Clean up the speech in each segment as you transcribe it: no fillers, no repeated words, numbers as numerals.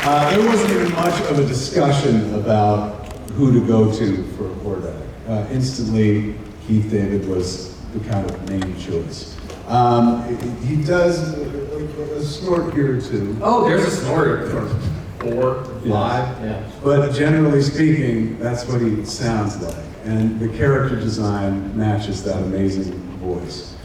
There wasn't even much of a discussion about who to go to for Hordak. Instantly, Keith David was the kind of main choice. He does a snort here or two. Oh, there's a snort for 4, 5, yeah. But generally speaking, that's what he sounds like. And the character design matches that amazing voice.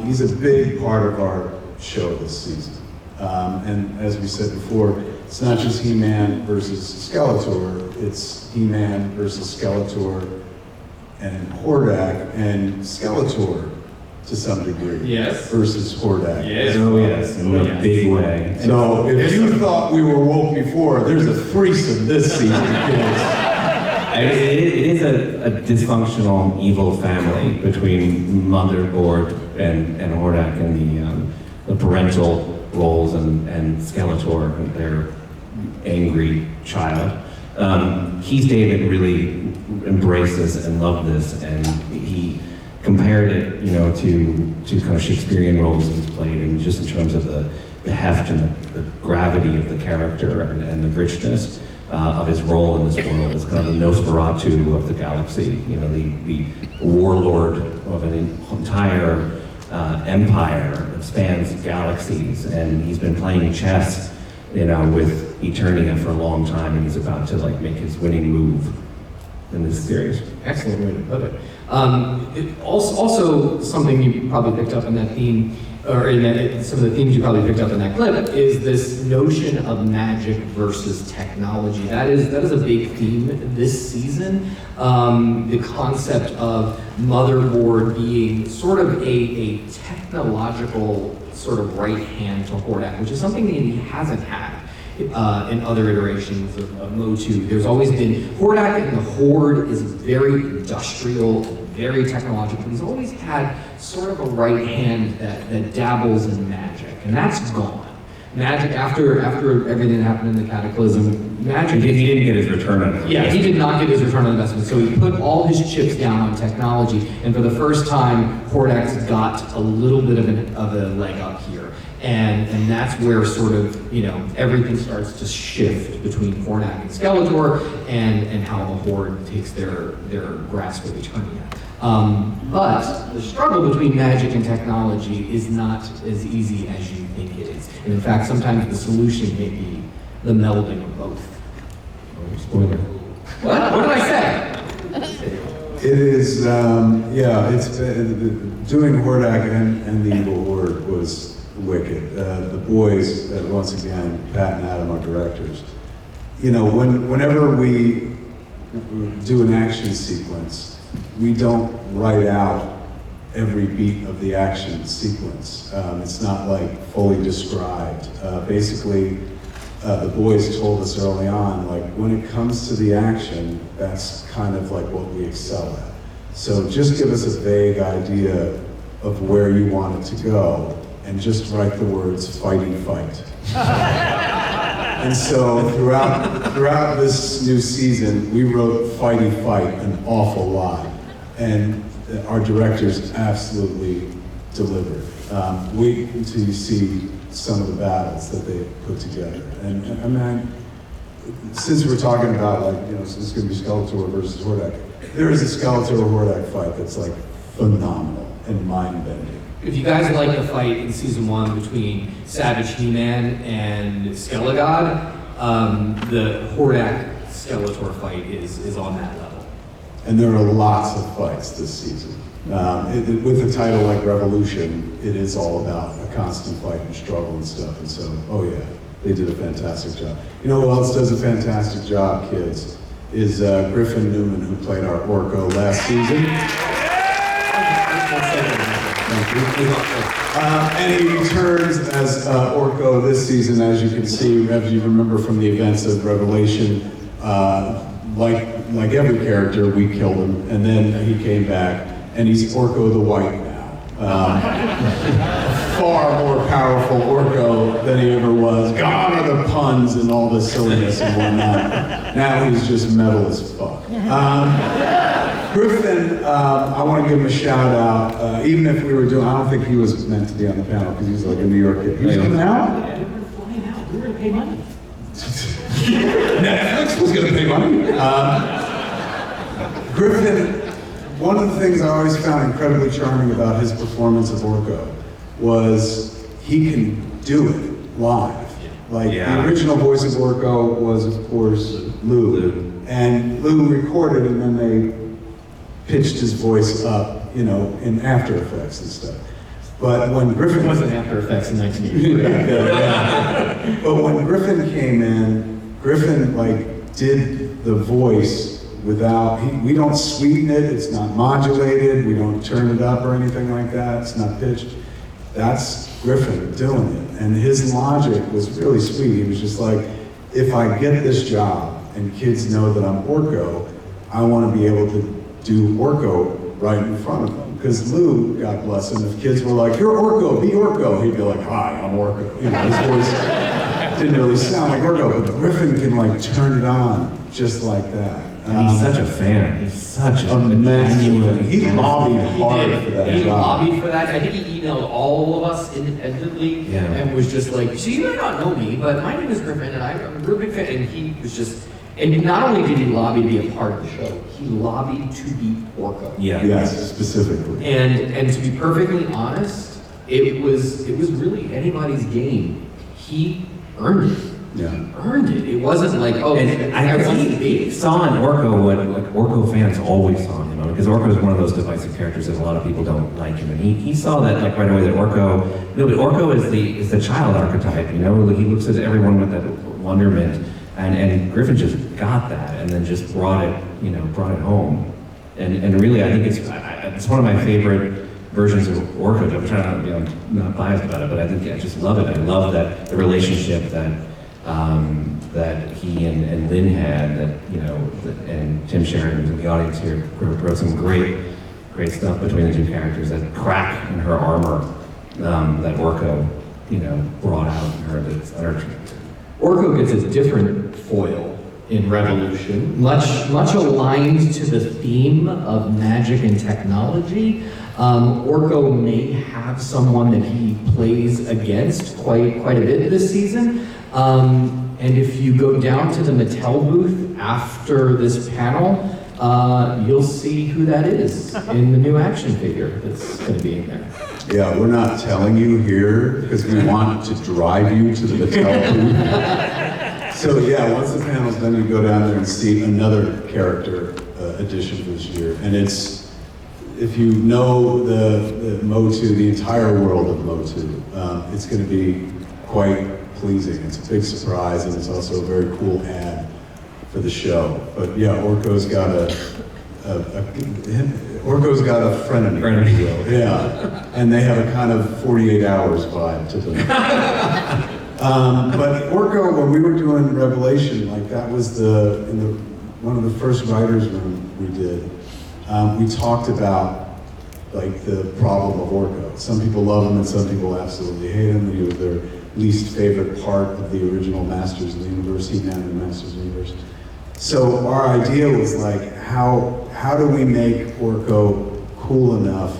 He's a big part of our show this season. And as we said before, it's not just He-Man versus Skeletor, it's He-Man versus Skeletor and Hordak, and Skeletor to some degree. Yes. Versus Hordak. Yes. Oh yes, in a big way. So if you thought we were woke before, there's a threesome this season, kids. It is a dysfunctional, evil family between Motherboard and Hordak, and the parental roles, and Skeletor, their angry child. Keith David really embraced this and loved this, and he compared it, to kind of Shakespearean roles he's played, and just in terms of the heft and the gravity of the character and the richness of his role in this world as kind of the Nosferatu of the galaxy, the warlord of an entire empire that spans galaxies, and he's been playing chess, with Eternia for a long time, and he's about to make his winning move in this series. Excellent way to put it. It also something you probably picked up in that theme, or some of the themes you probably picked up in that clip, is this notion of magic versus technology. That is a big theme this season. The concept of Motherboard being sort of a technological sort of right hand to Hordak, which is something that he hasn't had in other iterations of Motu. There's always been, Hordak and the Horde is very industrial, very technological. He's always had sort of a right hand that dabbles in magic, and that's gone. Magic, after everything that happened in the Cataclysm, magic... He didn't get his return on investment. Yeah, he did not get his return on investment, so he put all his chips down on technology, and for the first time, Hordak's got a little bit of a leg up here. And that's where sort of, everything starts to shift between Hordak and Skeletor, and how the Horde takes their grasp of Eternia. But the struggle between magic and technology is not as easy as you think it is. And in fact, sometimes the solution may be the melding of both. Spoiler. What? What did I say? It is, it's doing Hordak and the Evil Horde was wicked. The boys, once again, Pat and Adam are directors. Whenever we do an action sequence, we don't write out every beat of the action sequence. It's not fully described. Basically, the boys told us early on, when it comes to the action, that's kind of what we excel at. So just give us a vague idea of where you want it to go, and just write the words "fighty fight." And so throughout this new season, we wrote "fighty fight" an awful lot, and our directors absolutely delivered. Wait until you see some of the battles that they put together. And I mean, since we're talking about so it's going to be Skeletor versus Hordak, there is a Skeletor-Hordak fight that's phenomenal and mind-bending. If you guys like the fight in season 1 between Savage He-Man and Skelegod, the Hordak Skeletor fight is on that level. And there are lots of fights this season. With a title like Revolution, it is all about a constant fight and struggle and stuff. And so, they did a fantastic job. You know who else does a fantastic job, kids? Is Griffin Newman, who played our Orco last season. And he returns as Orco this season, as you can see, as you remember from the events of Revelation. Like every character, we killed him, and then he came back, and he's Orco the White now. Far more powerful Orco than he ever was. Gone are the puns and all the silliness and whatnot. Now he's just metal as fuck. Griffin, I want to give him a shout out. Even if we were doing, I don't think he was meant to be on the panel because he's a New York kid. He was coming out? Yeah, we were flying out. We were going to pay money. Netflix was going to pay money. Griffin, one of the things I always found incredibly charming about his performance of Orco was he can do it live. Like, the original voice of Orco was, of course, Lou. And Lou recorded, and then they pitched his voice up, you know, in After Effects and stuff. But when Griffin... It wasn't After Effects in 1983. But when Griffin came in, Griffin, like, did the voice without... we don't sweeten it, it's not modulated, we don't turn it up or anything like that, it's not pitched. That's Griffin doing it. And his logic was really sweet. He was just like, if I get this job and kids know that I'm Orco, I want to be able to do Orco right in front of them. Because Lou, God bless him, if kids were like, you're Orco, be Orco, he'd be like, hi, I'm Orco. You know, his voice didn't really sound like Orco, but Griffin can like turn it on just like that. And he's such a fan. He's such a massive. He lobbied hard for that He job. lobbied for that. I think he emailed all of us independently and was just like, so you might not know me, but my name is Griffin, and I'm a real big fan. And he was just, and not only did he lobby to be a part of the show, he lobbied to be Orco. Yeah. Yes, specifically. And to be perfectly honest, it was really anybody's game. He earned it. Yeah. Earned it. It wasn't like, oh, And I wanted to be. he saw in Orco what like Orco fans always saw in him, because Orco is one of those divisive characters that a lot of people don't like him, and he saw that like right away that Orco, but Orco is the child archetype, you know, like he looks at everyone with that wonderment, and Griffin just got that, and then just brought it home, and really I think it's one of my favorite versions of Orco. I'm trying not to be not biased about it, but I just love it. I love that the relationship that he and Lynn had, and Tim Sharon, who's in the audience here, wrote some great stuff between the two characters. That crack in her armor that Orco, brought out in her. Orco gets a different foil in Revolution, much aligned to the theme of magic and technology. Orco may have someone that he plays against quite a bit this season. And if you go down to the Mattel booth after this panel, you'll see who that is in the new action figure that's going to be in there. Yeah, we're not telling you here because we want to drive you to the Mattel booth. So yeah, once the panel's done, you go down there and see another character addition for this year. And it's, if you know the Motu, the entire world of Motu, it's going to be quite pleasing. It's a big surprise, and it's also a very cool ad for the show. But yeah, Orco's got a frenemy, if you will. Yeah, and they have a kind of 48 hours vibe to them. But Orco, when we were doing Revelation, like that was one of the first writers' room we did. We talked about like the problem of Orco. Some people love him and some people absolutely hate him. He was their least favorite part of the original Masters of the Universe, He-Man and the Masters of the Universe. So our idea was like, how do we make Orco cool enough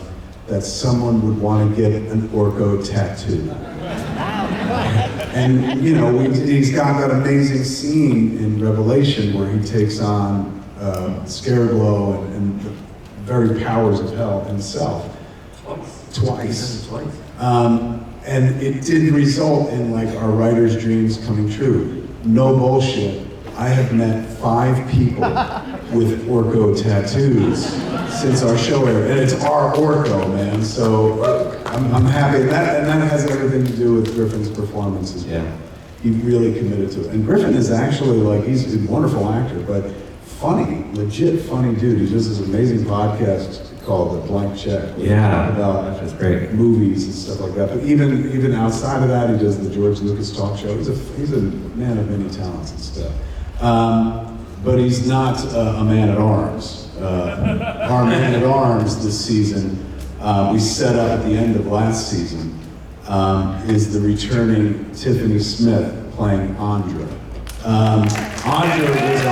that someone would want to get an Orco tattoo? And he's got that amazing scene in Revelation where he takes on Scareglow and the very powers of hell himself. Twice. And it did result in like our writers' dreams coming true. No bullshit. I have met 5 people with Orco tattoos since our show aired, and it's our Orco, man. So I'm happy, and that has everything to do with Griffin's performance as well. He really committed to it, and Griffin is actually like he's a wonderful actor, but funny, legit funny dude. He does this amazing podcast called The Blank Check. About that's great. Movies and stuff like that. But even outside of that, he does the George Lucas talk show. He's a man of many talents and stuff. But he's not a man at arms. Our man at arms this season, we set up at the end of last season, is the returning Tiffany Smith playing Andra. Andra was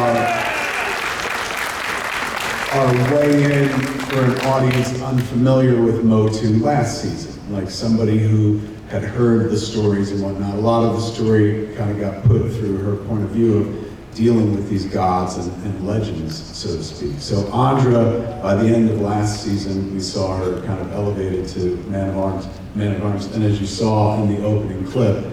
our way in for an audience unfamiliar with Motu last season, like somebody who had heard the stories and whatnot. A lot of the story kind of got put through her point of view of dealing with these gods and legends, so to speak. So Andra, by the end of last season, we saw her kind of elevated to Man of Arms. And as you saw in the opening clip,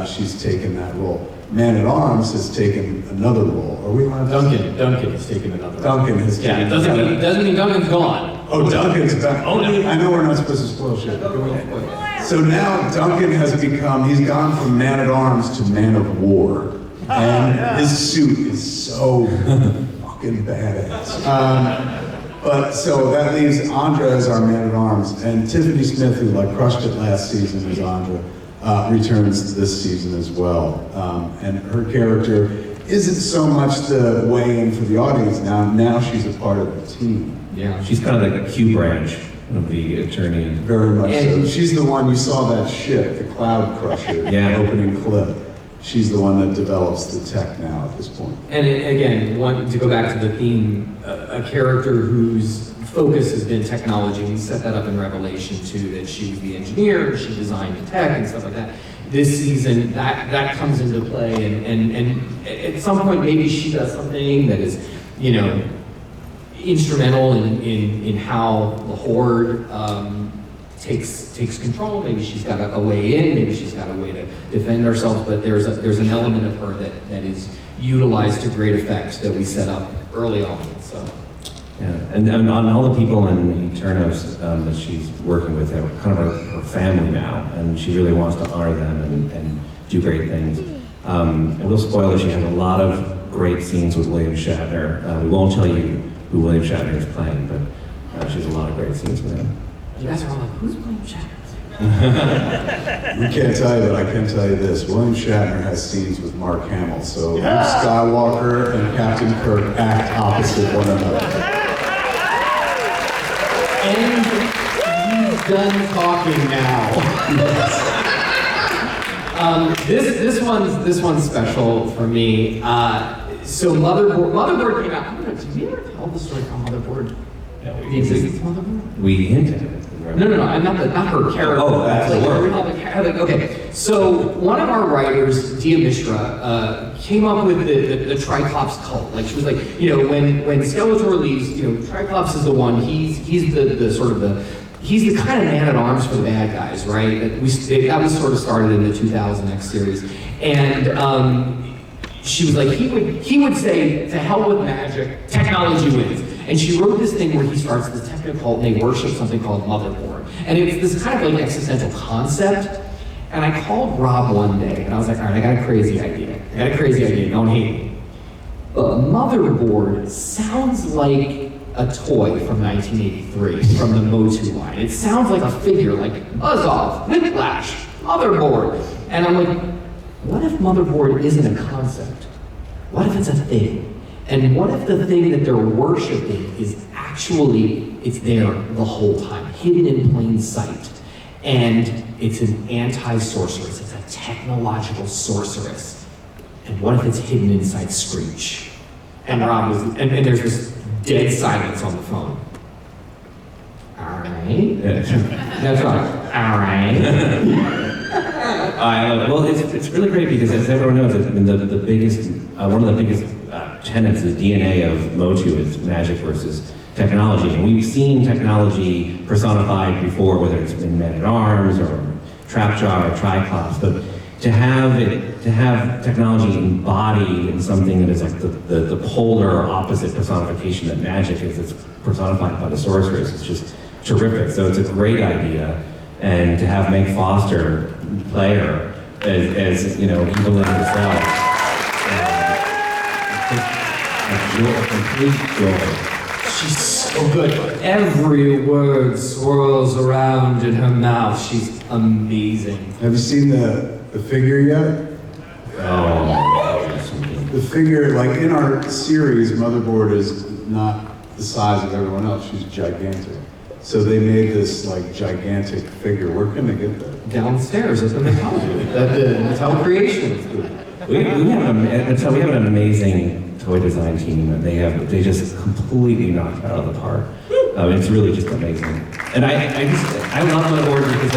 she's taken that role. Man at Arms has taken another role. Are we allowed to Duncan has taken another role. Duncan has Yeah, taken doesn't mean Duncan's gone. Oh, Duncan's back. Oh, no. I know we're not supposed to spoil shit. So now Duncan has become, he's gone from Man at Arms to Man of War. And his suit is so fucking badass. But so that leaves Andra as our Man at Arms. And Tiffany Smith, who like crushed it last season as Andra, returns this season as well. And her character isn't so much the weigh-in for the audience now she's a part of the team. Yeah. She's kind of like a Q branch of the attorney. Very much so. She's the one, you saw that ship, the Cloud Crusher, Yeah. the opening clip. She's the one that develops the tech now at this point. And again, to go back to the theme, a character whose focus has been technology. We set that up in Revelation 2, that she was the engineer, she designed the tech and stuff like that. This season, that comes into play, and at some point, maybe she does something that is, instrumental in how the Horde takes control. Maybe she's got a way in, maybe she's got a way to defend ourselves, but there's an element of her that is utilized to great effect that we set up early on. So. Yeah, and on all the people in Eternos that she's working with, they're kind of her family now, and she really wants to honor them and do great things. And we'll spoil it, she has a lot of great scenes with William Shatner. We won't tell you who William Shatner is playing, but she has a lot of great scenes with him. You guys are all like, who's William Shatner? We can't tell you, but I can tell you this. William Shatner has scenes with Mark Hamill, so Luke Skywalker and Captain Kirk act opposite one another. And he's done talking now. This one's special for me. So Motherboard came out. Did we ever tell the story from Motherboard? Yeah, The existence of Motherboard? we hinted at it. No, not her character. Oh, that's like, the word. Okay, so one of our writers, Dia Mishra, came up with the Triclops cult. Like she was like, when Skeletor leaves, Triclops is the one. He's the kind of man at arms for the bad guys, right? That was sort of started in the 2000X series, and she was like, he would say, to hell with magic, technology wins. And she wrote this thing where he starts the technical cult and they worship something called Motherboard. And it's this kind of like existential concept. And I called Rob one day and I was like, all right, I got a crazy idea. Don't hate me. But Motherboard sounds like a toy from 1983 from the Motu line. It sounds like a figure, like Buzz-Off, Whiplash, Motherboard. And I'm like, what if Motherboard isn't a concept? What if it's a thing? And what if the thing that they're worshiping is actually, it's there the whole time, hidden in plain sight. And it's an anti-sorceress, it's a technological sorceress. And what if it's hidden inside Screech? And Rob was, and there's this dead silence on the phone. All right. That's right. All right. Well, it's really great because, as everyone knows, the biggest, one of the biggest tenets, the DNA of Motu is magic versus technology. And we've seen technology personified before, whether it's been Men at Arms or Trapjaw or Triclops, but to have technology embodied in something that is like the polar or opposite personification that magic is, it's personified by the sorceress, it's just terrific. So it's a great idea. And to have Meg Foster play her as Evelyn herself, a complete joy. She's so good. Every word swirls around in her mouth. She's amazing. Have you seen the figure yet? Oh, The figure, like in our series, Motherboard is not the size of everyone else. She's gigantic. So they made this like gigantic figure. Where can they get that? Downstairs at the Mattel booth, at the Mattel Creations booth. we have an amazing toy design team, and they just completely knock it out of the park. It's really just amazing. And I love Motherboard because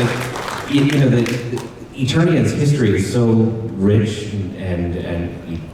Eternia's history is so rich and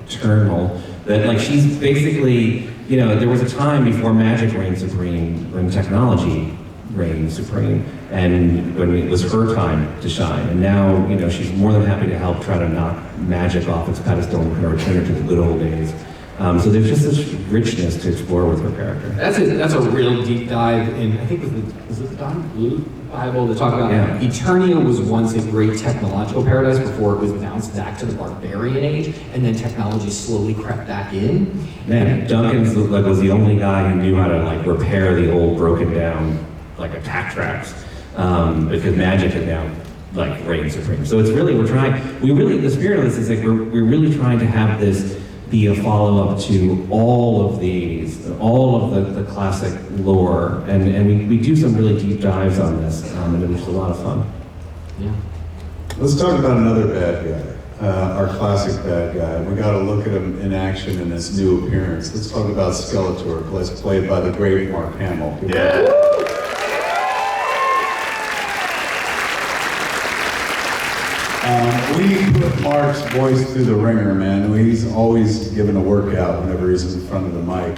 eternal that like she's basically, there was a time before magic reigned supreme, when technology reigned supreme, and when it was her time to shine. And now, she's more than happy to help try to knock magic off its pedestal and kind of return it to the good old days. So there's just this richness to explore with her character. That's a real deep dive in, I think, was it the Don Blue Bible to talk about Eternia was once a great technological paradise before it was bounced back to the barbarian age, and then technology slowly crept back in. Man, Duncan's was the only guy who knew how to repair the old broken down attack traps, because magic had now reigned supreme. So it's really, the spirit of this is we're really trying to have this be a follow-up to all of the classic lore, and we do some really deep dives on this, and it was a lot of fun. Yeah. Let's talk about another bad guy, our classic bad guy. We got to look at him in action in his new appearance. Let's talk about Skeletor, played by the great Mark Hamill. Yeah. We put Mark's voice through the ringer, man. He's always given a workout whenever he's in front of the mic,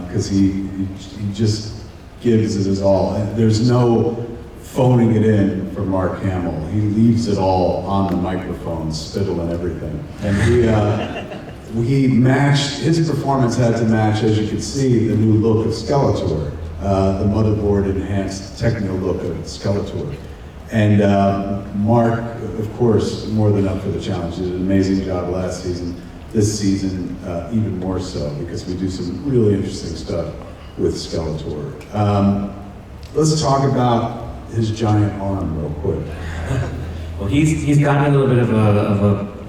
because he just gives it his all. And there's no phoning it in for Mark Hamill. He leaves it all on the microphone, spittle and everything. And he matched, his performance had to match, as you can see, the new look of Skeletor, the Motherboard enhanced techno look of Skeletor. And Mark, of course, more than up for the challenge. He did an amazing job last season. This season, even more so, because we do some really interesting stuff with Skeletor. Let's talk about his giant arm real quick. Well, he's gotten a little bit of a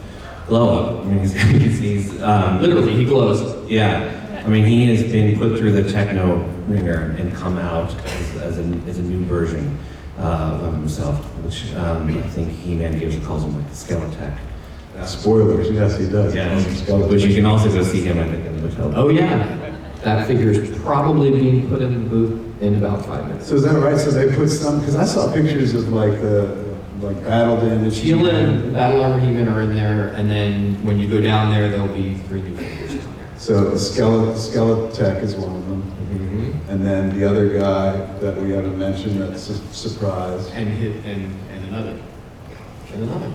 glow up. I mean, he's literally, he glows. Yeah. I mean, he has been put through the techno ringer and come out as a new version of himself, which I think He-Man calls him Skeletech. Spoilers, yes, he does. Yeah, which you can also go see him, I think, in the hotel. Oh yeah, that figure is probably being put in the booth in about 5 minutes. So is that right? So they put some, because I saw pictures of the battle damage. Sheila and Battle Armor He-Man are in there, and then when you go down there, there'll be 3 new figures down there. So Skeletech is one of them. Mm-hmm. And then the other guy that we haven't mentioned that's a surprise. And another. And another.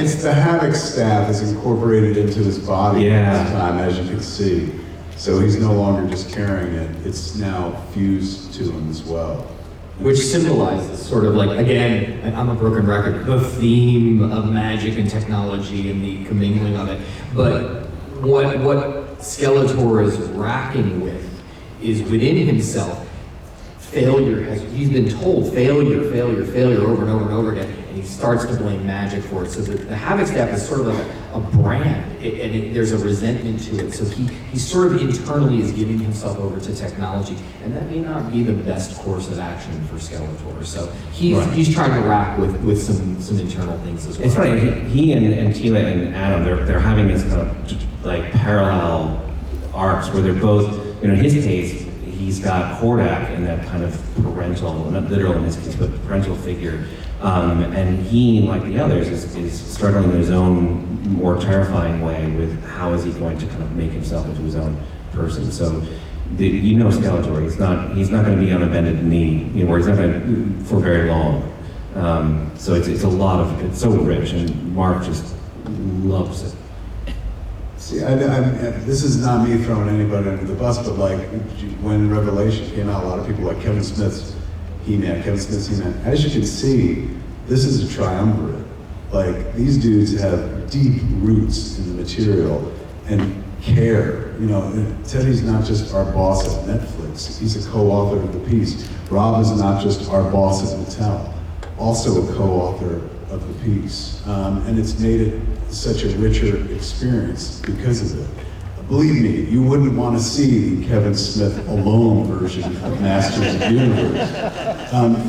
It's the Havoc staff is incorporated into his body this time, as you can see. So he's no longer just carrying it, it's now fused to him as well. Which symbolizes sort of again, I'm a broken record, the theme of magic and technology and the commingling of it. But what Skeletor is racking with is within himself failure. He's been told failure over and over and over again, and he starts to blame magic for it. So the Havoc staff is sort of a brand, and there's a resentment to it. So he sort of internally is giving himself over to technology, and that may not be the best course of action for Skeletor. So he's trying to rack with some internal things as well. It's funny, he and Tila and Adam, they're having this kind of parallel arcs where they're both, in his case, he's got Hordak in that kind of parental, not literal in his case, but parental figure. And he, like the others, is struggling in his own more terrifying way with how is he going to kind of make himself into his own person. So, Skeletor, he's not going to be on a bended knee, where he's not going to for very long. So it's it's so rich, and Mark just loves it. See, this is not me throwing anybody under the bus, but when Revelation came out, a lot of people like Kevin Smith's He-Man, as you can see, this is a triumvirate. These dudes have deep roots in the material and care. Teddy's not just our boss at Netflix, he's a co-author of the piece. Rob is not just our boss at Mattel, also a co-author of the piece. And it's made it such a richer experience because of it. Believe me, you wouldn't want to see the Kevin Smith alone version of Masters of the Universe.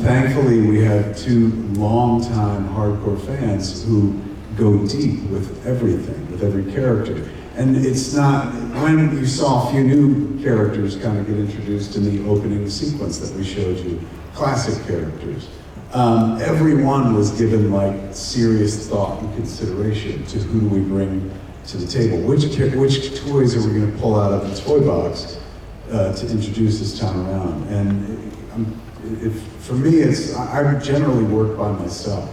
Thankfully, we have 2 longtime hardcore fans who go deep with everything, with every character. And it's not, when you saw a few new characters kind of get introduced in the opening sequence that we showed you, classic characters, everyone was given like serious thought and consideration to who do we bring to the table. Which toys are we going to pull out of the toy box to introduce this time around? And for me, I generally work by myself.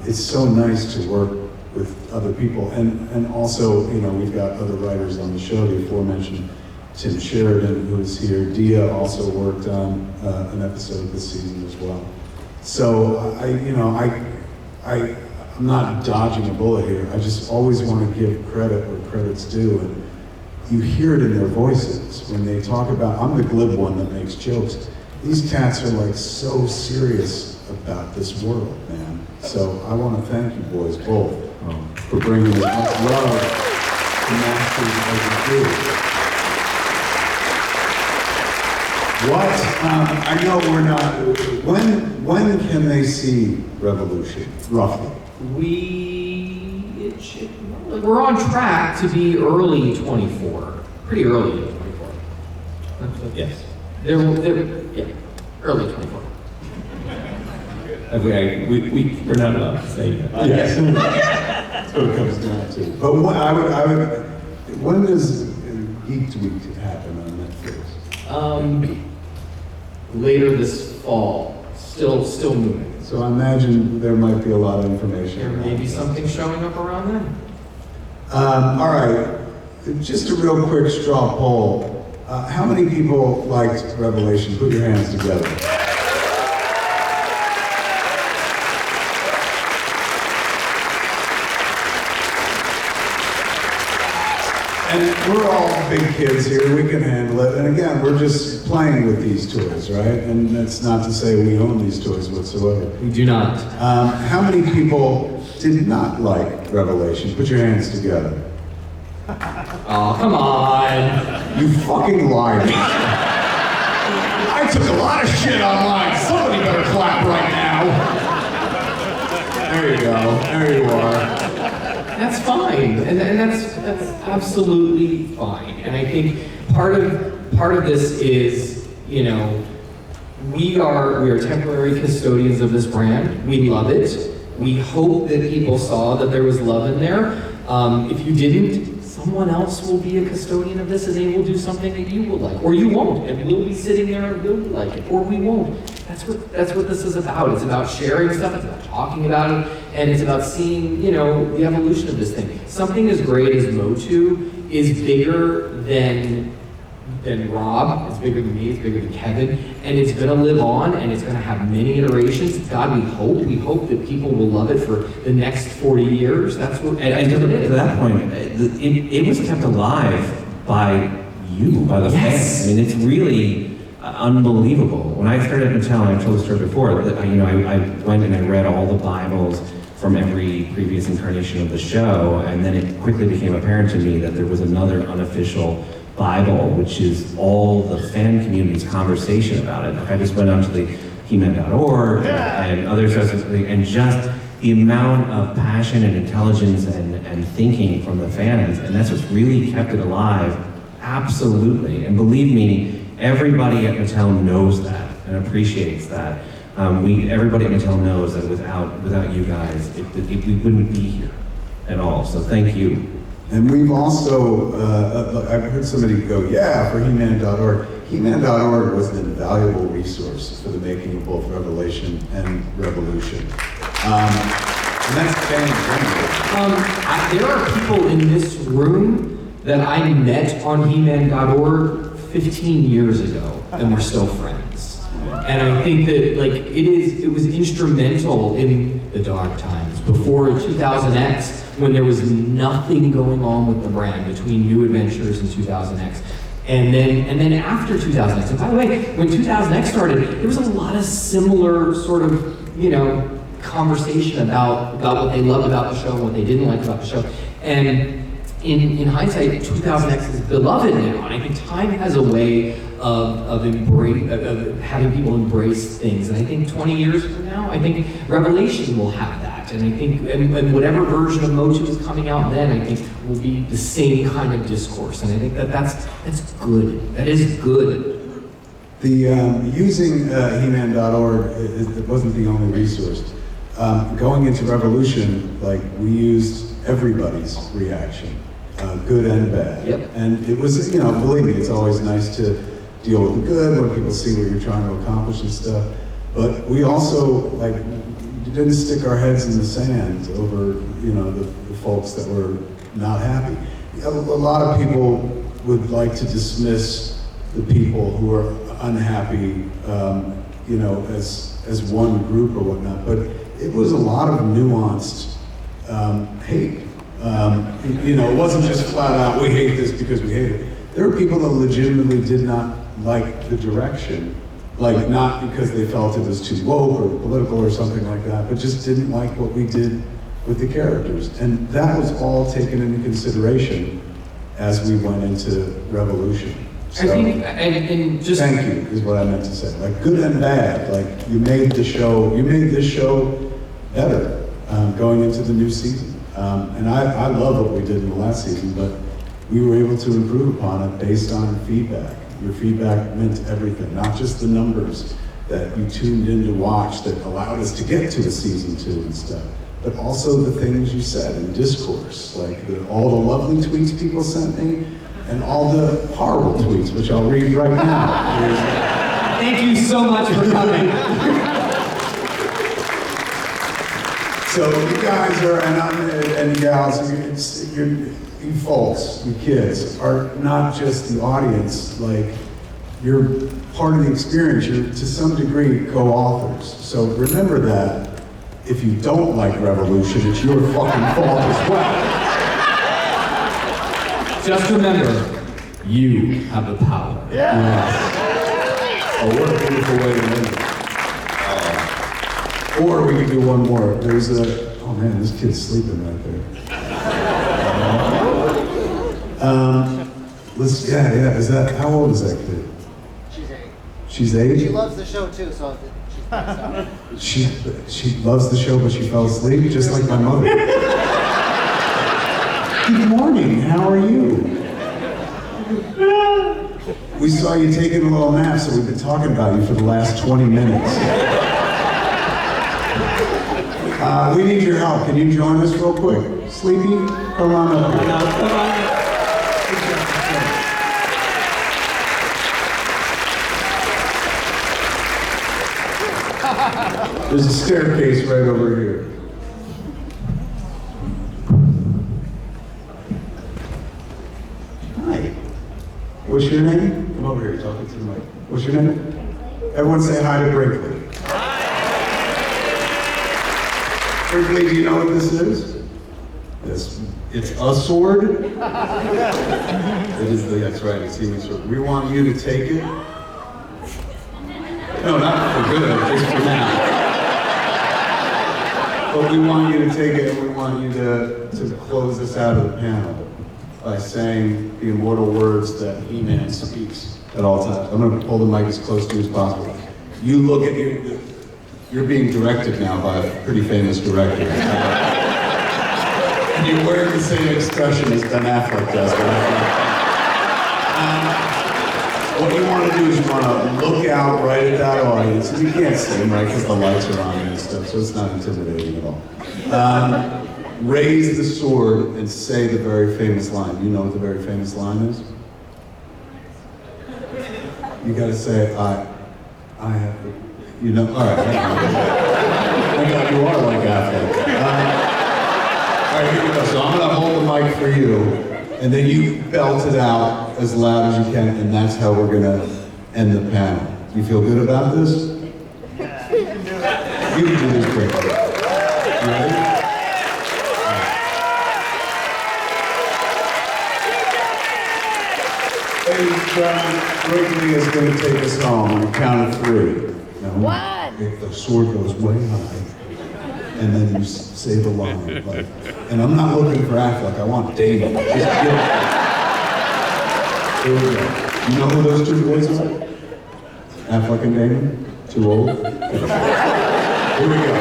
It's so nice to work with other people, and also, you know, we've got other writers on the show, the aforementioned Tim Sheridan, who is here. Dia also worked on an episode this season as well. So I'm not dodging a bullet here. I just always want to give credit where credit's due, and you hear it in their voices when they talk about, I'm the glib one that makes jokes. These cats are like so serious about this world, man. So I want to thank you boys both for bringing as much love to Masters as you do. What? I know we're not. When can they see Revolution, roughly? We're on track to be early 24. Pretty early 24. Yes. Yeah, early 24. Okay, we're not allowed to say that. Yes. That's what it comes down to. But when does Geek Week happen on Netflix? Later this fall. Still moving. So I imagine there might be a lot of information. There may be something showing up around then. All right, just a real quick straw poll. How many people liked Revelation? Put your hands together. And we're all big kids here, we can handle it. And again, we're just playing with these toys, right? And that's not to say we own these toys whatsoever. We do not. How many people did not like Revelation? Put your hands together. Oh, come on. You fucking lied. I took a lot of shit online. Somebody better clap right now. There you go. There you are. That's fine, and that's absolutely fine. And I think part of this is, you know, we are temporary custodians of this brand. We love it. We hope that people saw that there was love in there. If you didn't, someone else will be a custodian of this, and they will do something that you will like, or you won't, and we'll be sitting there and we'll like it, or we won't. That's what this is about. It's about sharing stuff. It's about talking about it, and it's about seeing, you know, the evolution of this thing. Something as great as Motu is bigger than Rob. It's bigger than me. It's bigger than Kevin, and it's going to live on, and it's going to have many iterations. God, we hope that people will love it for the next 40 years. That's what. And to that point, it was kept alive by you, by the fans. I mean, it's really unbelievable. When I started at Mattel, I've told the story before, that I went and I read all the Bibles from every previous incarnation of the show, and then it quickly became apparent to me that there was another unofficial Bible, which is all the fan community's conversation about it. Like, I just went onto the He-Man.org and other sources, and just the amount of passion and intelligence and thinking from the fans, and that's what's really kept it alive. Absolutely. And believe me, everybody at Mattel knows that and appreciates that. Everybody at Mattel knows that without you guys, we wouldn't be here at all. So thank you. And we've also, I've heard somebody go, yeah, for He-Man.org. He-Man.org was an invaluable resource for the making of both Revelation and Revolution. And that's fan-friendly. There are people in this room that I met on He-Man.org 15 years ago, and we're still friends. And I think that, like, it was instrumental in the dark times, before 2000X, when there was nothing going on with the brand between New Adventures and 2000X. And then after 2000X, and by the way, when 2000X started, there was a lot of similar sort of, you know, conversation about what they loved about the show and what they didn't like about the show. And in hindsight, 2000X is beloved now, and I think time has a way of having people embrace things. And I think 20 years from now, I think Revelation will have that. And I think, and whatever version of Motu is coming out then, I think will be the same kind of discourse. And I think that's good. That is good. Using He-Man.org, it wasn't the only resource. Going into Revolution, like, we used everybody's reaction, good and bad. Yep. And it was, believe me, it's always nice to deal with the good when people see what you're trying to accomplish and stuff. But we also, like, didn't stick our heads in the sand over, the folks that were not happy. A lot of people would like to dismiss the people who are unhappy, as one group or whatnot, but it was a lot of nuanced hate. It wasn't just flat out, we hate this because we hate it. There were people that legitimately did not like the direction, like not because they felt it was too woke or political or something like that, but just didn't like what we did with the characters. And that was all taken into consideration as we went into Revolution. So, I think, and just thank you is what I meant to say. Like, good and bad. Like, you made this show better going into the new season. And I love what we did in the last season, but we were able to improve upon it based on feedback. Your feedback meant everything, not just the numbers that you tuned in to watch that allowed us to get to a season 2 and stuff, but also the things you said in discourse, like all the lovely tweets people sent me, and all the horrible tweets, which I'll read right now. thank you so much for coming. So you guys are, and gals, you folks, you kids, are not just the audience, like, you're part of the experience. You're, to some degree, co-authors. So remember that. If you don't like Revolution, it's your fucking fault as well. Just remember, you have the power. Yes. Oh, what a beautiful way to end it. Or we can do one more. There's oh man, this kid's sleeping right there. Is that, how old is that kid? She's 8. She's 8? She loves the show too, so she's nice. She loves the show, but she fell asleep, just like my mother. Good morning, how are you? We saw you taking a little nap, so we've been talking about you for the last 20 minutes. We need your help. Can you join us real quick? Sleepy, come on up here. There's a staircase right over here. Hi. What's your name? Come over here, talk to the mic. What's your name? Everyone say hi to Brinkley. Brinkley, do you know what this is? It's a sword. It is that's right, it's human sword. We want you to take it. No, not for good, just for now. But we want you to take it, and we want you to close us out of the panel by saying the immortal words that He-Man speaks at all times. I'm going to pull the mic as close to you as possible. You look at you're being directed now by a pretty famous director. And you're wearing the same expression as Ben Affleck does. What you want to do is you want to look out right at that audience. And you can't see them, right, because the lights are on and stuff, so it's not intimidating at all. Raise the sword and say the very famous line. You know what the very famous line is? You got to say, I have, all right. I got you are like Affleck. All right, here we go. So I'm going to hold the mic for you. And then you belt it out as loud as you can, and that's how we're going to end the panel. You feel good about this? You can do this quickly. You ready? Ladies and gentlemen, Brinkley is going to take us home on the count of 3. Now, the sword goes way high, and then you say the line. Like, and I'm not looking for Affleck, I want Damon. Just get it. Here we go. You know who those 2 boys are? Affleck and Damon? Too old? Here we go.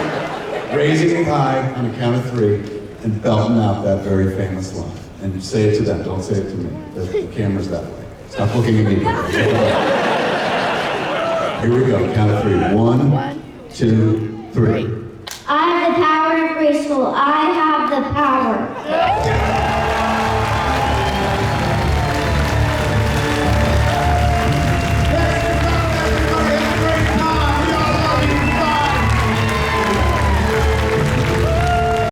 Raising it high on the count of 3 and belting out that very famous line. And say it to them, don't say it to me. The camera's that way. Stop looking at me. Here we go, count of 3. 1, 2, 3. I have the power of preschool. I have the power.